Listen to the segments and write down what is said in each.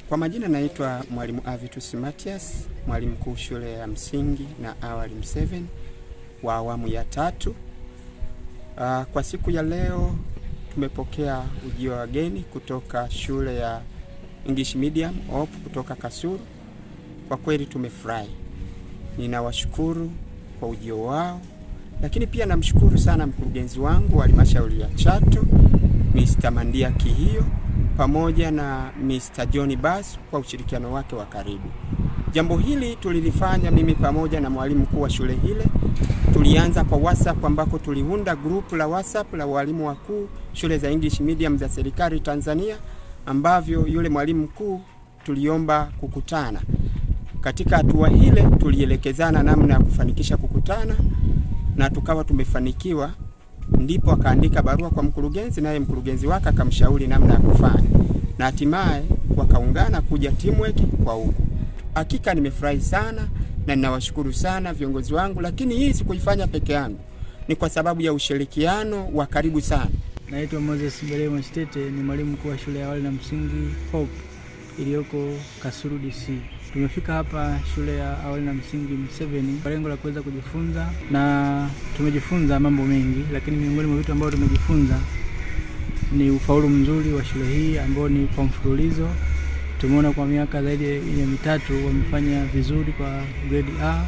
Kwa majina naitwa Mwalimu Avitus Matias, mwalimu mkuu shule ya msingi na awali M7 wa awamu ya 3. Kwa siku ya leo tumepokea ujio wa wageni kutoka shule ya English Medium Hope kutoka Kasulu. Kwa kweli tumefurahi. Ninawashukuru kwa ujio wao, lakini pia namshukuru sana mkurugenzi wangu wa halmashauri ya Chato, Mr. Mandia Kihio, pamoja na Mr. John Bass kwa ushirikiano wake wa karibu. Jambo hili tulilifanya mimi pamoja na mwalimu mkuu wa shule hile. Tulianza kwa WhatsApp ambako tuliunda grupu la WhatsApp la walimu wakuu shule za English Medium za serikali Tanzania, ambavyo yule mwalimu mkuu tuliomba kukutana. Katika hatua hile tulielekezana namna ya kufanikisha kukutana na tukawa tumefanikiwa. Ndipo akaandika barua kwa mkurugenzi, naye mkurugenzi wake akamshauri namna ya kufanya, na hatimaye wakaungana kuja teamwork kwa huko. Hakika nimefurahi sana na ninawashukuru sana viongozi wangu, lakini hii sikuifanya peke yangu, ni kwa sababu ya ushirikiano wa karibu sana. Naitwa Moses Belemo Chitete, ni mwalimu mkuu wa shule ya awali na msingi Hope iliyoko Kasulu DC. Tumefika hapa shule ya awali na msingi M7 kwa lengo la kuweza kujifunza, na tumejifunza mambo mengi, lakini miongoni mwa vitu ambavyo tumejifunza ni ufaulu mzuri wa shule hii ambao ni kwa mfululizo. Tumeona kwa miaka zaidi ya 3 wamefanya vizuri kwa grade A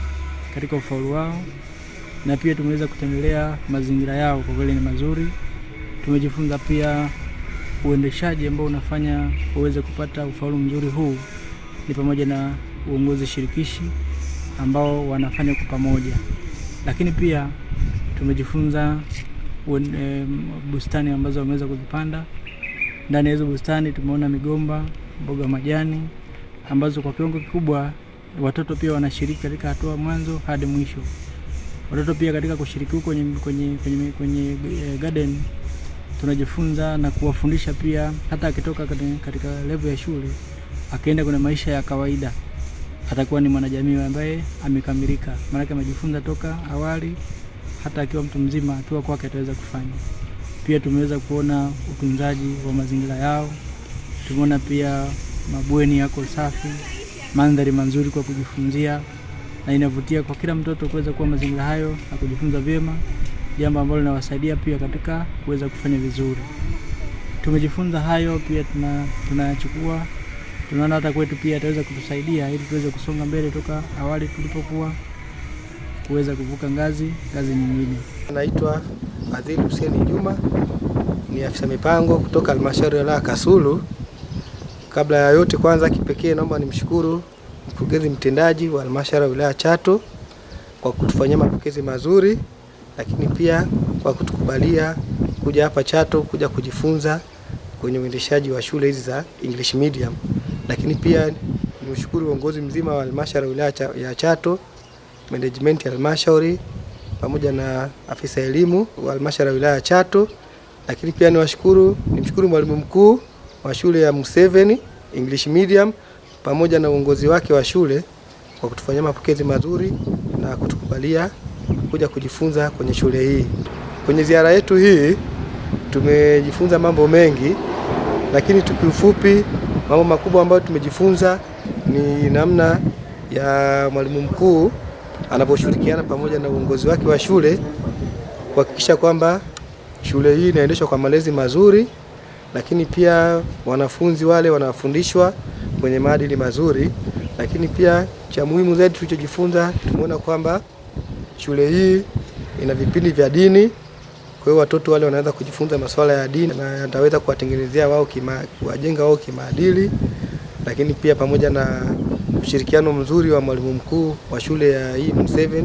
katika ufaulu wao, na pia tumeweza kutembelea mazingira yao, kwa kweli ni mazuri. Tumejifunza pia uendeshaji ambao unafanya uweze kupata ufaulu mzuri huu ni pamoja na uongozi shirikishi ambao wanafanya kwa pamoja. Lakini pia tumejifunza bustani ambazo wameweza kuzipanda. Ndani ya hizo bustani tumeona migomba, mboga majani ambazo kwa kiwango kikubwa watoto pia wanashiriki katika hatua mwanzo hadi mwisho. Watoto pia katika kushiriki huko kwenye garden tunajifunza na kuwafundisha pia, hata akitoka katika level ya shule akaenda kwenye maisha ya kawaida atakuwa ni mwanajamii ambaye amekamilika, maana amejifunza toka awali, hata akiwa mtu mzima akiwa kwake ataweza kufanya. Pia tumeweza kuona utunzaji wa mazingira yao. Tumeona pia mabweni yako safi, mandhari mazuri kwa kujifunzia, na inavutia kwa kila mtoto kuweza kuwa mazingira hayo na kujifunza vyema, jambo ambalo linawasaidia pia katika kuweza kufanya vizuri. Tumejifunza hayo pia tunachukua, tunaona hata kwetu pia ataweza kutusaidia ili tuweze kusonga mbele toka awali tulipokuwa, kuweza kuvuka ngazi nyingine. Naitwa Fadhili Hussein Juma, ni afisa mipango kutoka halmashauri ya Kasulu. Kabla ya yote, kwanza kipekee naomba nimshukuru mkurugenzi mtendaji wa halmashauri ya wilaya Chato kwa kutufanyia mapokezi mazuri, lakini pia kwa kutukubalia kuja hapa Chato kuja kujifunza kwenye uendeshaji wa shule hizi za English Medium. Lakini pia nimshukuru uongozi mzima wa halmashauri ya wilaya ya Chato, management ya halmashauri pamoja na afisa elimu wa halmashauri ya wilaya ya Chato. Lakini pia nimshukuru mwalimu mkuu wa shule ya M7 English Medium pamoja na uongozi wake wa shule kwa kutufanyia mapokezi mazuri na kutukubalia kuja kujifunza kwenye shule hii. Kwenye ziara yetu hii tumejifunza mambo mengi, lakini tukiufupi mambo makubwa ambayo tumejifunza ni namna ya mwalimu mkuu anaposhirikiana pamoja na uongozi wake wa shule kuhakikisha kwamba shule hii inaendeshwa kwa malezi mazuri, lakini pia wanafunzi wale wanafundishwa kwenye maadili mazuri. Lakini pia cha muhimu zaidi tulichojifunza, tumeona kwamba shule hii ina vipindi vya dini. Kwa hiyo watoto wale wanaweza kujifunza masuala ya dini na yataweza kuwatengenezea wao kuwajenga wao kimaadili. Lakini pia pamoja na ushirikiano mzuri wa mwalimu mkuu wa shule ya M7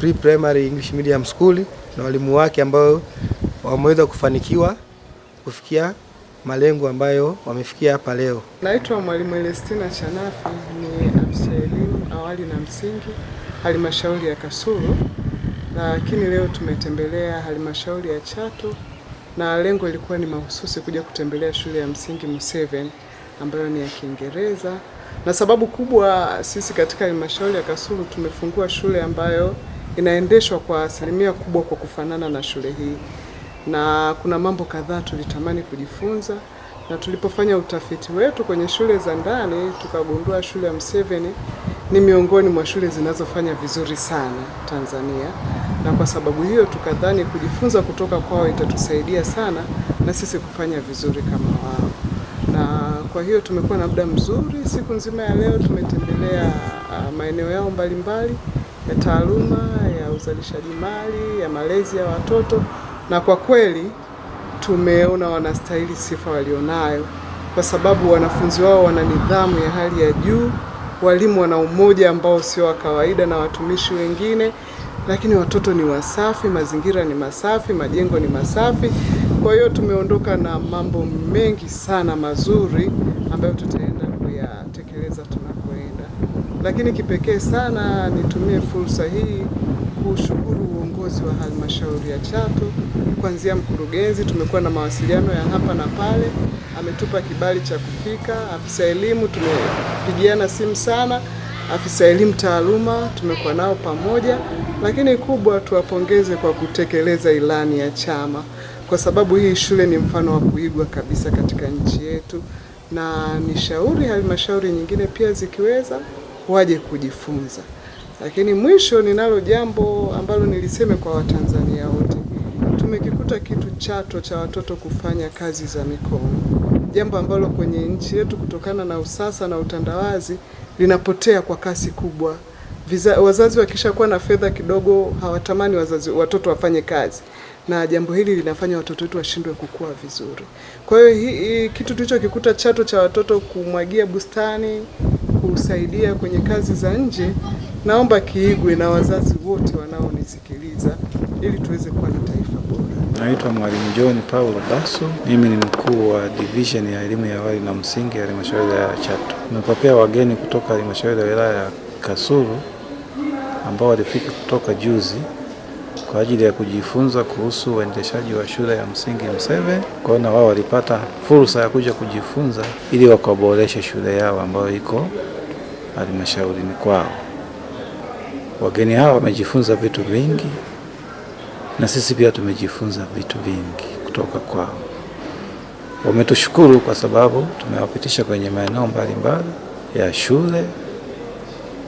Pre-Primary English Medium School na walimu wake ambao wameweza kufanikiwa kufikia malengo ambayo wamefikia hapa leo. Naitwa Mwalimu Elestina Chanafi, ni afisa elimu awali na msingi halmashauri ya Kasulu, lakini leo tumetembelea halmashauri ya Chato na lengo lilikuwa ni mahususi kuja kutembelea shule ya msingi M7 ambayo ni ya Kiingereza. Na sababu kubwa, sisi katika halmashauri ya Kasulu tumefungua shule ambayo inaendeshwa kwa asilimia kubwa kwa kufanana na shule hii, na kuna mambo kadhaa tulitamani kujifunza, na tulipofanya utafiti wetu kwenye shule za ndani tukagundua shule ya M7 ni miongoni mwa shule zinazofanya vizuri sana Tanzania, na kwa sababu hiyo tukadhani kujifunza kutoka kwao itatusaidia sana na sisi kufanya vizuri kama wao. Na kwa hiyo tumekuwa na muda mzuri. Siku nzima ya leo tumetembelea maeneo yao mbalimbali ya taaluma, ya uzalishaji mali, ya malezi ya watoto, na kwa kweli tumeona wanastahili sifa walionayo, kwa sababu wanafunzi wao wana nidhamu ya hali ya juu, walimu wana umoja ambao sio wa kawaida na watumishi wengine, lakini watoto ni wasafi, mazingira ni masafi, majengo ni masafi. Kwa hiyo tumeondoka na mambo mengi sana mazuri ambayo tutaenda kuyatekeleza tunapoenda. Lakini kipekee sana nitumie fursa hii kushukuru uongozi wa halmashauri ya Chato, kuanzia mkurugenzi. Tumekuwa na mawasiliano ya hapa na pale, ametupa kibali cha kufika. Afisa elimu tumepigiana simu sana, afisa elimu taaluma tumekuwa nao pamoja, lakini kubwa tuwapongeze kwa kutekeleza ilani ya chama, kwa sababu hii shule ni mfano wa kuigwa kabisa katika nchi yetu, na nishauri halmashauri nyingine pia zikiweza waje kujifunza. Lakini mwisho ninalo jambo ambalo niliseme kwa Watanzania wote. Tumekikuta kitu Chato cha watoto kufanya kazi za mikono, jambo ambalo kwenye nchi yetu kutokana na usasa na utandawazi linapotea kwa kasi kubwa. Wazazi wakishakuwa na fedha kidogo hawatamani watoto wafanye kazi, na jambo hili linafanya watoto wetu washindwe kukua vizuri. Kwa hiyo hii kitu tulichokikuta Chato cha watoto kumwagia bustani, kusaidia kwenye kazi za nje, naomba kiigwe na wazazi wote wanaonisikiliza ili tuweze kuwa na taifa bora. Naitwa Mwalimu John Paulo Basso. Mimi ni mkuu wa division ya elimu ya awali na msingi ya halmashauri ya Chato. Tumepokea wageni kutoka halmashauri ya wilaya ya Kasulu ambao walifika kutoka juzi kwa ajili ya kujifunza kuhusu uendeshaji wa shule ya msingi M7. Kwa hiyo wao walipata fursa ya kuja kujifunza ili wakaboreshe shule yao ambayo iko halmashauri kwao. Wageni hao wamejifunza vitu vingi na sisi pia tumejifunza vitu vingi kutoka kwao. Wametushukuru kwa sababu tumewapitisha kwenye maeneo mbalimbali ya shule,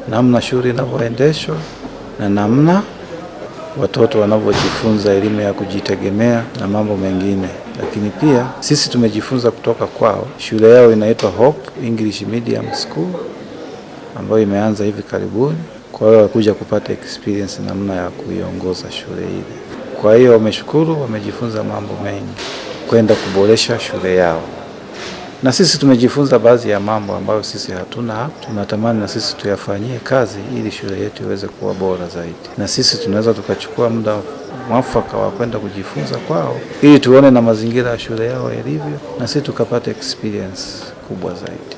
namna shule inavyoendeshwa na namna watoto wanavyojifunza elimu ya kujitegemea na mambo mengine. Lakini pia sisi tumejifunza kutoka kwao. Shule yao inaitwa Hope English Medium School ambayo imeanza hivi karibuni. Kwa hiyo wakuja kupata experience namna ya kuiongoza shule ile. Kwa hiyo wameshukuru, wamejifunza mambo mengi kwenda kuboresha shule yao. Na sisi tumejifunza baadhi ya mambo ambayo sisi hatuna hapa. Tunatamani na sisi tuyafanyie kazi ili shule yetu iweze kuwa bora zaidi. Na sisi tunaweza tukachukua muda mwafaka wa kwenda kujifunza kwao ili tuone na mazingira ya shule yao yalivyo na sisi tukapata experience kubwa zaidi.